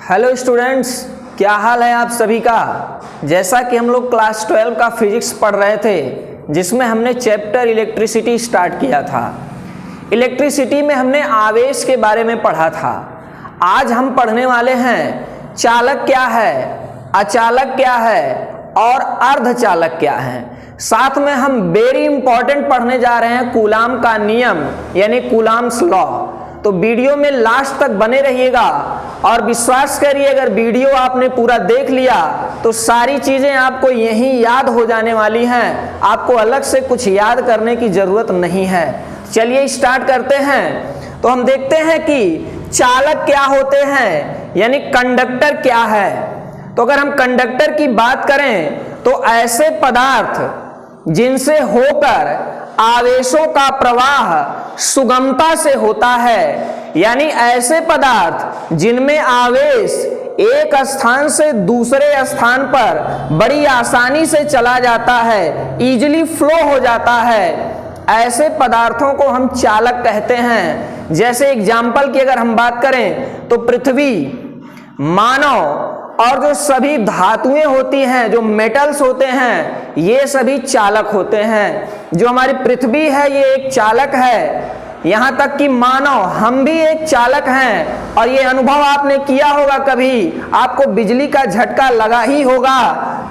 Hello students, क्या हाल है आप सभी का। जैसा कि हम लोग क्लास 12 का फिजिक्स पढ़ रहे थे, जिसमें हमने चैप्टर इलेक्ट्रिसिटी स्टार्ट किया था। इलेक्ट्रिसिटी में हमने आवेश के बारे में पढ़ा था। आज हम पढ़ने वाले हैं चालक क्या है, अचालक क्या है और अर्धचालक क्या है। साथ में हम वेरी इंपॉर्टेंट पढ़ने जा रहे हैं कूलाम का नियम यानी कूलाम्स लॉ। तो वीडियो में लास्ट तक बने रहिएगा और विश्वास करिए, अगर वीडियो आपने पूरा देख लिया तो सारी चीजें आपको यहीं याद हो जाने वाली हैं। आपको अलग से कुछ याद करने की जरूरत नहीं है। चलिए स्टार्ट करते हैं। तो हम देखते हैं कि चालक क्या होते हैं यानी कंडक्टर क्या है। तो अगर हम कंडक्टर की बात करें तो ऐसे पदार्थ जिनसे होकर आवेशों का प्रवाह सुगमता से होता है, यानी ऐसे पदार्थ जिनमें आवेश एक स्थान से दूसरे स्थान पर बड़ी आसानी से चला जाता है, इजीली फ्लो हो जाता है, ऐसे पदार्थों को हम चालक कहते हैं। जैसे एग्जाम्पल की अगर हम बात करें तो पृथ्वी, मानव और जो सभी धातुएं होती हैं, जो मेटल्स होते हैं, ये सभी चालक होते हैं। जो हमारी पृथ्वी है ये एक चालक है, यहाँ तक कि मानव हम भी एक चालक हैं। और ये अनुभव आपने किया होगा, कभी आपको बिजली का झटका लगा ही होगा।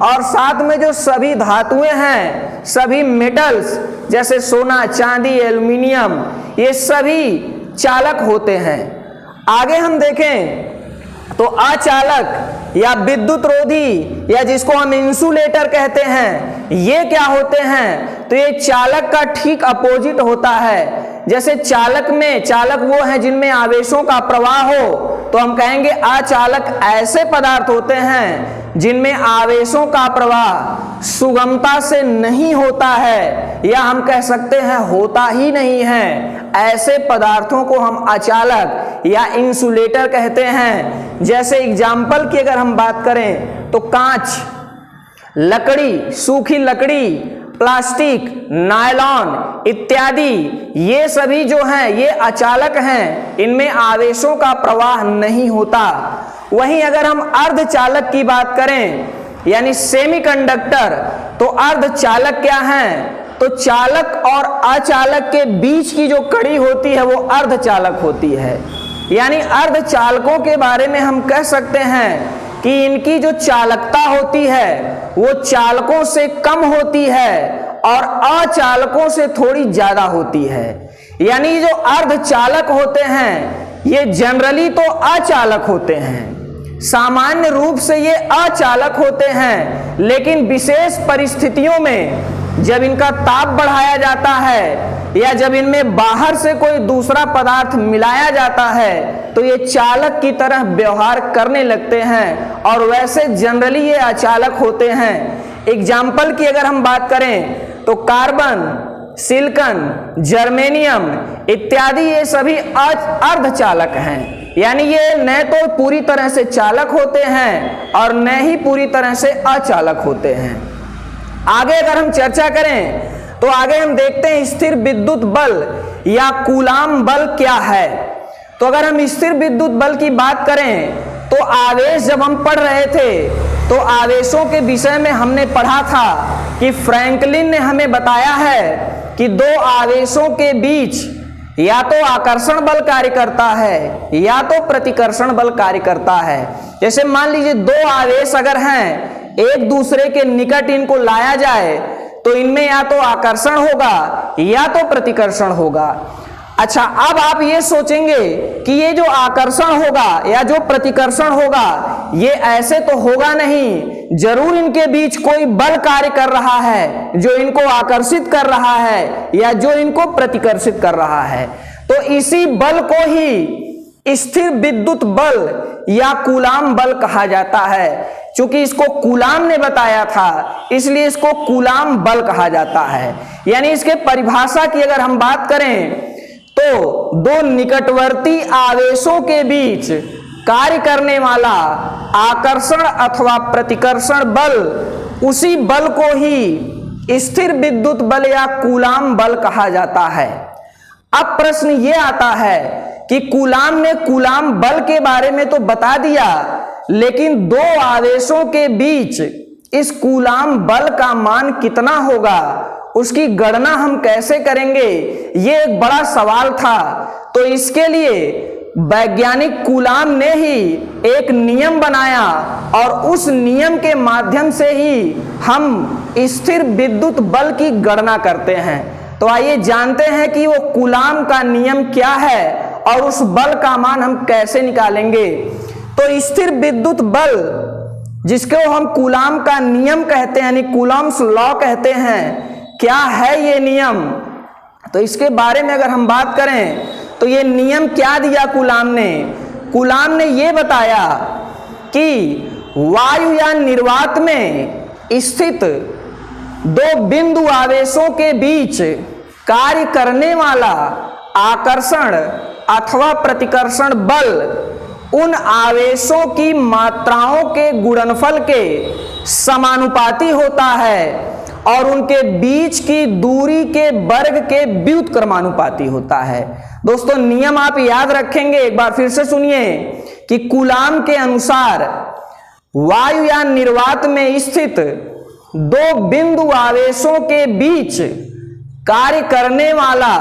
और साथ में जो सभी धातुएं हैं, सभी मेटल्स जैसे सोना, चांदी, एल्युमिनियम, ये सभी चालक होते हैं। आगे हम देखें तो अचालक या विद्युत रोधी या जिसको हम इंसुलेटर कहते हैं, ये क्या होते हैं। तो ये चालक का ठीक अपोजिट होता है। जैसे चालक में चालक वो हैं जिनमें आवेशों का प्रवाह हो, तो हम कहेंगे अचालक ऐसे पदार्थ होते हैं जिनमें आवेशों का प्रवाह सुगमता से नहीं होता है, या हम कह सकते हैं होता ही नहीं है। ऐसे पदार्थों को हम अचालक या इंसुलेटर कहते हैं। जैसे एग्जाम्पल की अगर हम बात करें तो कांच, लकड़ी, सूखी लकड़ी, प्लास्टिक, नायलॉन इत्यादि, ये सभी जो हैं ये अचालक हैं, इनमें आवेशों का प्रवाह नहीं होता। वहीं अगर हम अर्धचालक की बात करें यानी सेमीकंडक्टर, तो अर्धचालक क्या हैं। तो चालक और अचालक के बीच की जो कड़ी होती है वो अर्धचालक होती है। यानी अर्धचालकों के बारे में हम कह सकते हैं कि इनकी जो चालकता होती है वो चालकों से कम होती है और अचालकों से थोड़ी ज्यादा होती है। यानी जो अर्धचालक होते हैं ये जनरली तो अचालक होते हैं, सामान्य रूप से ये अचालक होते हैं, लेकिन विशेष परिस्थितियों में जब इनका ताप बढ़ाया जाता है या जब इनमें बाहर से कोई दूसरा पदार्थ मिलाया जाता है तो ये चालक की तरह व्यवहार करने लगते हैं, और वैसे जनरली ये अचालक होते हैं। एग्जाम्पल की अगर हम बात करें तो कार्बन, सिलिकॉन, जर्मेनियम इत्यादि ये सभी अर्धचालक हैं। यानी ये न तो पूरी तरह से चालक होते हैं और न ही पूरी तरह से अचालक होते हैं। आगे अगर हम चर्चा करें तो आगे हम देखते हैं स्थिर विद्युत बल या कूलाम बल क्या है। तो अगर हम स्थिर विद्युत बल की बात करें तो आवेश जब हम पढ़ रहे थे तो आवेशों के विषय में हमने पढ़ा था कि फ्रैंकलिन ने हमें बताया है कि दो आवेशों के बीच या तो आकर्षण बल कार्य करता है या तो प्रतिकर्षण बल कार्य करता है। जैसे मान लीजिए दो आवेश अगर हैं, एक दूसरे के निकट इनको लाया जाए तो इनमें या तो आकर्षण होगा या तो प्रतिकर्षण होगा। अच्छा, अब आप ये सोचेंगे कि ये जो आकर्षण होगा या जो प्रतिकर्षण होगा ये ऐसे तो होगा नहीं, जरूर इनके बीच कोई बल कार्य कर रहा है जो इनको आकर्षित कर रहा है या जो इनको प्रतिकर्षित कर रहा है। तो इसी बल को ही स्थिर विद्युत बल या कूलाम बल कहा जाता है। चूंकि इसको कूलाम ने बताया था इसलिए इसको कूलाम बल कहा जाता है। यानी इसके परिभाषा की अगर हम बात करें तो दो निकटवर्ती आवेशों के बीच कार्य करने वाला आकर्षण अथवा प्रतिकर्षण बल, उसी बल को ही स्थिर विद्युत बल या कूलाम बल कहा जाता है। अब प्रश्न ये आता है कि कूलाम ने कूलाम बल के बारे में तो बता दिया, लेकिन दो आवेशों के बीच इस कूलाम बल का मान कितना होगा, उसकी गणना हम कैसे करेंगे, ये एक बड़ा सवाल था। तो इसके लिए वैज्ञानिक कूलाम ने ही एक नियम बनाया और उस नियम के माध्यम से ही हम स्थिर विद्युत बल की गणना करते हैं। तो आइए जानते हैं कि वो कूलाम का नियम क्या है और उस बल का मान हम कैसे निकालेंगे। तो स्थिर विद्युत बल, जिसको हम कूलाम का नियम कहते हैं, यानी कूलम्स लॉ कहते हैं, क्या है ये नियम? तो इसके बारे में अगर हम बात करें तो ये नियम क्या दिया कूलाम ने? कूलाम ने ये बताया कि वायुयान निर्वात में स्थित दो बिंदु आवेशों के बीच कार्य करने वाला आकर्षण अथवा प्रतिकर्षण बल उन आवेशों की मात्राओं के गुणनफल के समानुपाती होता है और उनके बीच की दूरी के वर्ग के व्युत्क्रमानुपाती होता है। दोस्तों नियम आप याद रखेंगे, एक बार फिर से सुनिए कि कूलाम के अनुसार वायुयान निर्वात में स्थित दो बिंदु आवेशों के बीच कार्य करने वाला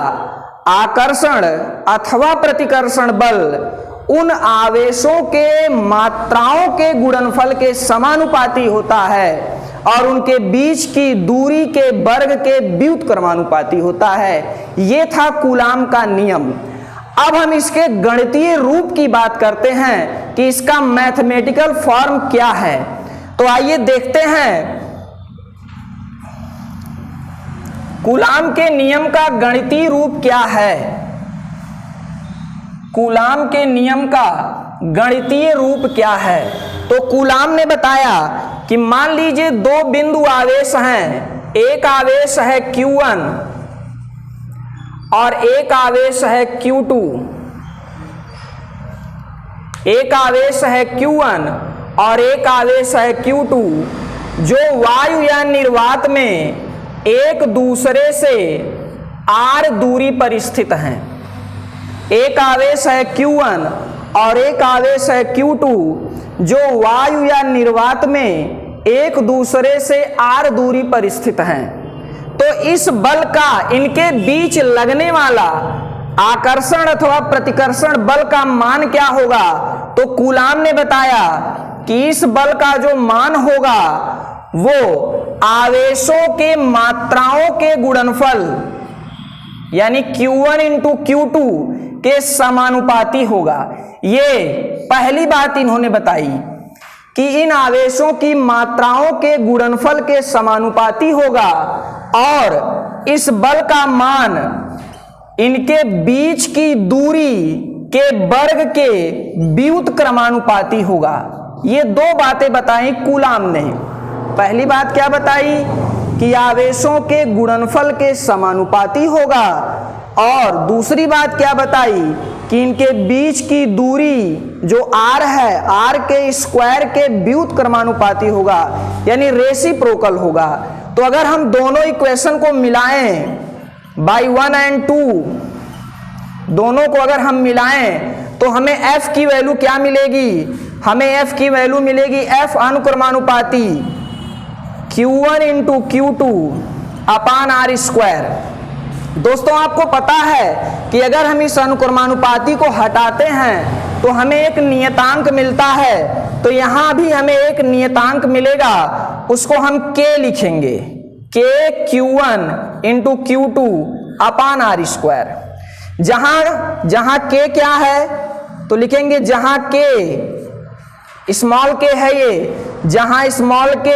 आकर्षण अथवा प्रतिकर्षण बल उन आवेशों के मात्राओं के गुणनफल के समानुपाती होता है और उनके बीच की दूरी के वर्ग के व्युत्क्रमानुपाती होता है। यह था कूलाम का नियम। अब हम इसके गणितीय रूप की बात करते हैं कि इसका मैथमेटिकल फॉर्म क्या है। तो आइए देखते हैं कूलाम के नियम का गणितीय रूप क्या है। कूलाम के नियम का गणितीय रूप क्या है? तो कूलाम ने बताया कि मान लीजिए दो बिंदु आवेश हैं, एक आवेश है Q1 और एक आवेश है Q2। एक आवेश है Q1 और एक आवेश है Q2 जो वायुयान निर्वात में एक दूसरे से r दूरी पर स्थित हैं। एक आवेश है Q1 और एक आवेश है Q2 जो वायुयान निर्वात में एक दूसरे से r दूरी पर स्थित हैं। तो इस बल का इनके बीच लगने वाला आकर्षण अथवा प्रतिकर्षण बल का मान क्या होगा? तो कूलाम ने बताया कि इस बल का जो मान होगा वो आवेशों के मात्राओं के गुणनफल यानी Q1 इंटू Q2 के समानुपाती होगा। ये पहली बात इन्होंने बताई कि इन आवेशों की मात्राओं के गुणनफल के समानुपाती होगा और इस बल का मान इनके बीच की दूरी के वर्ग के व्युत्क्रमानुपाती होगा। ये दो बातें बताई कूलाम ने। पहली बात क्या बताई कि आवेशों के गुणनफल के समानुपाती होगा और दूसरी बात क्या बताई कि इनके बीच की दूरी जो r है r के स्क्वायर के व्युत्क्रमानुपाती होगा यानी रेसिप्रोकल होगा। तो अगर हम दोनों इक्वेशन को मिलाएं बाई 1 और 2, दोनों को अगर हम मिलाएं तो हमें f की वैल्यू क्या मिलेगी? हमें f की वैल्यू मिलेगी f अनुक्रमानुपाती Q1 into Q2 upon r square. दोस्तों आपको पता है कि अगर हम इस अनुक्रमानुपाती को हटाते हैं तो हमें एक नियतांक मिलता है। तो यहां भी हमें एक नियतांक मिलेगा, उसको हम k लिखेंगे, k Q1 into Q2 upon r square. जहां k क्या है तो लिखेंगे जहां k स्मॉल k है, ये जहां स्मॉल k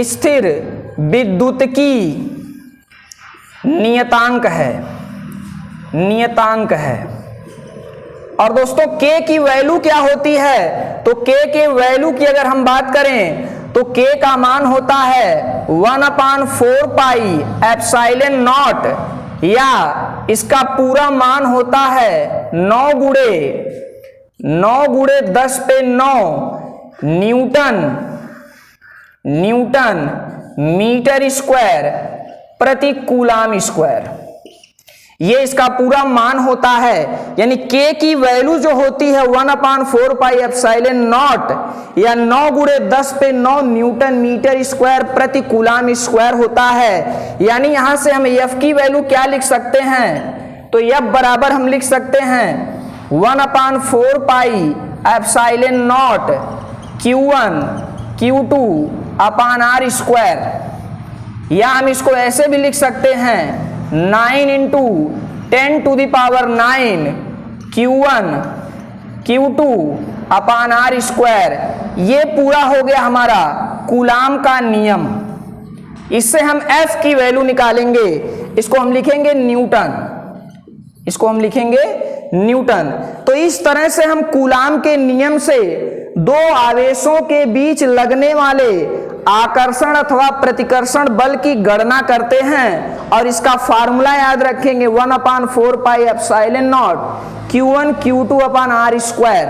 स्थिर विद्युत की नियतांक है। और दोस्तों k की वैल्यू क्या होती है? तो k के वैल्यू की अगर हम बात करें तो k का मान होता है 1/4 पाई एप्सिलॉन नॉट, या इसका पूरा मान होता है 9 गुणे 10 पे 9 न्यूटन मीटर स्क्वायर प्रति कूलाम स्क्वायर। ये इसका पूरा मान होता है, यानी K की वैल्यू जो होती है 1/4 पाई एप्सिलॉन नॉट या 9 गुणे 10 पे 9 न्यूटन मीटर स्क्वायर प्रति कूलाम स्क्वायर होता है। यानी यहां से हम F की वैल्यू क्या लिख सकते हैं, तो F बराबर हम लिख सकते हैं 1/4 pi epsilon not Q1 Q2 upon R square, या हम इसको ऐसे भी लिख सकते हैं 9 into 10 to the power 9 Q1 Q2 upon R square. ये पूरा हो गया हमारा कूलाम का नियम। इससे हम F की वैल्यू निकालेंगे, इसको हम लिखेंगे न्यूटन, इसको हम लिखेंगे न्यूटन। तो इस तरह से हम कूलाम के नियम से दो आवेशों के बीच लगने वाले आकर्षण अथवा प्रतिकर्षण बल की गणना करते हैं, और इसका फार्मूला याद रखेंगे 1/4 pi epsilon not Q1 Q2 upon R square.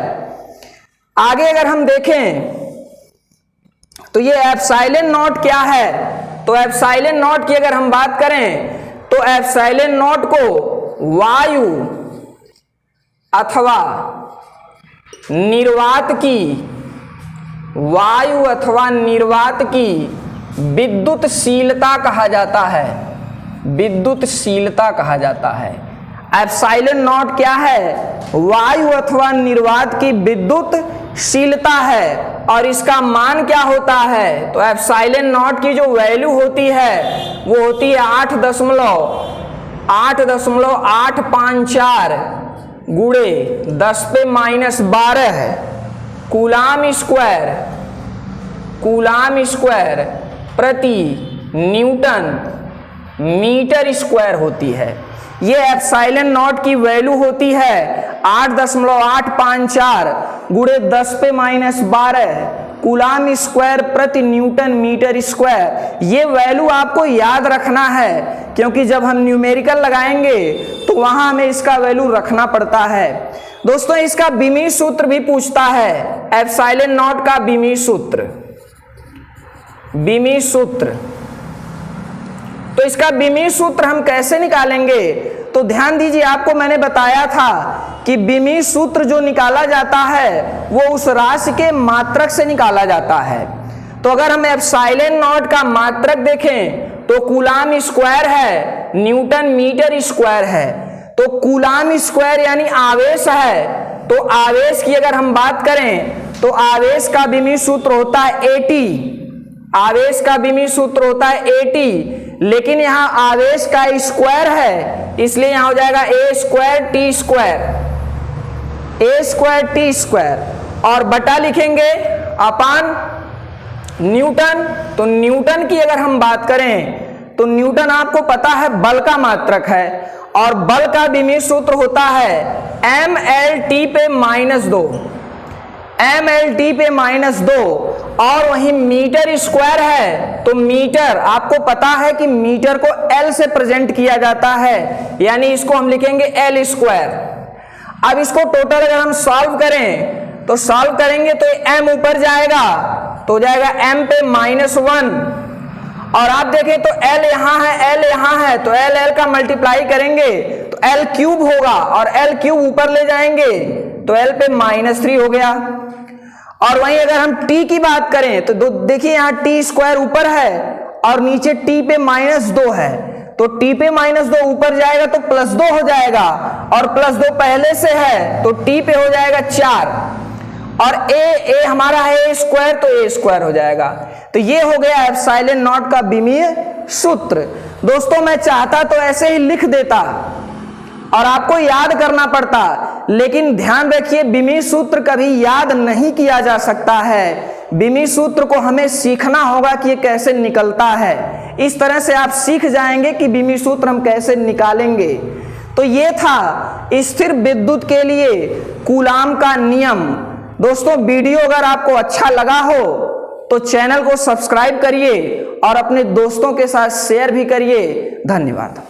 आगे अगर हम देखें तो ये एप्सिलॉन नॉट क्या है, तो एप्सिलॉन नॉट की अगर हम बात करें तो एप्सिलॉन नॉट को वायु अथवा निर्वात की विद्युतशीलता कहा जाता है, विद्युतशीलता कहा जाता है। एप्सिलॉन नॉट क्या है, वायु अथवा निर्वात की विद्युतशीलता है, और इसका मान क्या होता है, तो एप्सिलॉन नॉट की जो वैल्यू होती है वो होती है 8.854 गुणे 10 पे -12 कूलाम स्क्वायर प्रति न्यूटन मीटर स्क्वायर होती है। ये एप्सिलॉन नॉट की वैल्यू होती है 8.854 गुणे 10 पे -12 कूलाम स्क्वायर प्रति न्यूटन मीटर स्क्वायर। ये वैल्यू आपको याद रखना है, क्योंकि जब हम न्यूमेरिकल लगाएंगे तो वहां हमें इसका वैल्यू रखना पड़ता है। दोस्तों इसका बीमी सूत्र भी पूछता है, एप्सिलॉन नॉट का बीमी सूत्र। तो इसका बीमी सूत्र हम कैसे निकालेंगे, तो ध्यान दीजिए, आपको मैंने बताया था कि बीमी सूत्र जो निकाला जाता है वो उस राशि के मात्रक से निकाला जाता है। तो अगर हम एप्सिलॉन नॉट का मात्रक देखें तो कूलाम स्क्वायर है, न्यूटन मीटर स्क्वायर है। तो कूलाम स्क्वायर यानी आवेश है, तो आवेश की अगर हम बात करें तो आवेश का बीमी सूत्र होता है 80, आवेश का बीमी सूत्र होता है 80, लेकिन यहां आवेश का स्क्वायर है, इसलिए यहां हो जाएगा a स्क्वायर टी स्क्वायर, और बटा लिखेंगे अपान न्यूटन। तो न्यूटन की अगर हम बात करें तो न्यूटन आपको पता है बल का मात्रक है, और बल का बीमी सूत्र होता है mLT पे -2, और वहीं मीटर स्क्वायर है, तो मीटर आपको पता है कि मीटर को L से प्रेजेंट किया जाता है, यानी इसको हम लिखेंगे L स्क्वायर। अब इसको टोटल अगर हम सॉल्व करें तो सॉल्व करेंगे तो m ऊपर जाएगा, तो हो जाएगा m पे -1, और आप देखें तो L यहां है, L यहां है, तो L का मल्टीप्लाई करेंगे तो L क्यूब होगा, और L क्यूब ऊपर ले जाएंगे तो L पे -3 हो गया। और वहीं अगर हम t की बात करें तो देखिए यहाँ t स्क्वायर ऊपर है और नीचे t पे -2 है, तो t पे -2 ऊपर जाएगा तो +2 हो जाएगा, और +2 पहले से है तो t पे हो जाएगा 4, और a हमारा है a स्क्वायर, तो a स्क्वायर हो जाएगा। तो ये हो गया एप्सिलॉन नॉट का बीमीय सूत्र। दोस्तों मैं चाहता तो ऐसे ही लिख देता और आपको याद करना पड़ता, लेकिन ध्यान रखिए बीमी सूत्र कभी याद नहीं किया जा सकता है। बीमी सूत्र को हमें सीखना होगा कि ये कैसे निकलता है। इस तरह से आप सीख जाएंगे कि बीमी सूत्र हम कैसे निकालेंगे। तो ये था स्थिर विद्युत के लिए कूलाम का नियम। दोस्तों वीडियो अगर आपको अच्छा लगा हो तो चैनल को सब्सक्राइब करिए और अपने दोस्तों के साथ शेयर भी करिए। धन्यवाद।